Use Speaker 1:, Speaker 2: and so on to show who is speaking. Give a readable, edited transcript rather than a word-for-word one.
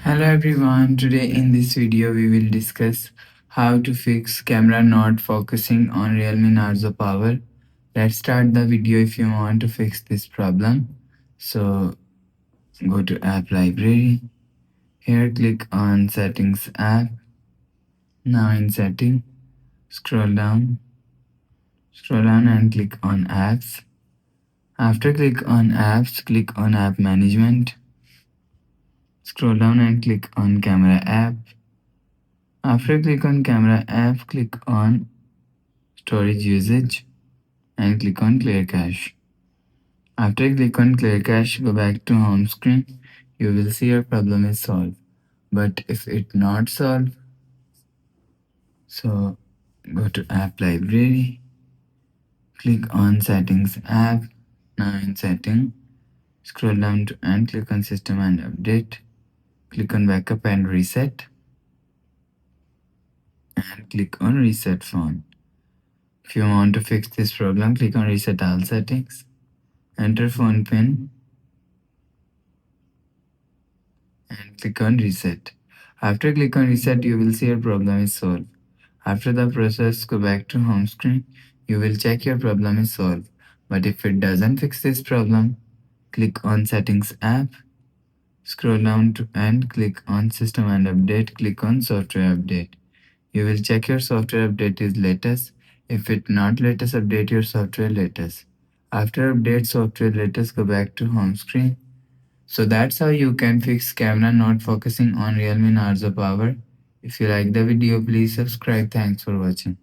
Speaker 1: Hello everyone, today in this video we will discuss how to fix camera not focusing on Realme Narzo Power. Let's start the video if you want to fix this problem. So go to app library. Here click on settings app. Now in setting, scroll down and click on apps. After click on apps, click on app management. Scroll down and click on camera app. After click on camera app, click on storage usage and click on clear cache. After click on clear cache, go back to home screen. You will see your problem is solved. But if it not solved, so go to app library, click on settings app. Now in setting, scroll down to and click on system and update. Click on backup and reset and click on reset phone. If you want to fix this problem, click on reset all settings. Enter phone pin and click on reset. After click on reset, you will see your problem is solved. After the process, go back to home screen. You will check your problem is solved. But if it doesn't fix this problem, click on settings app, scroll down to and click on system and update, click on software update. You will check your software update is latest. If it not latest, update your software latest. After update software latest, go back to home screen. So that's how you can fix camera not focusing on Realme Narzo Power. If you like the video, please subscribe. Thanks for watching.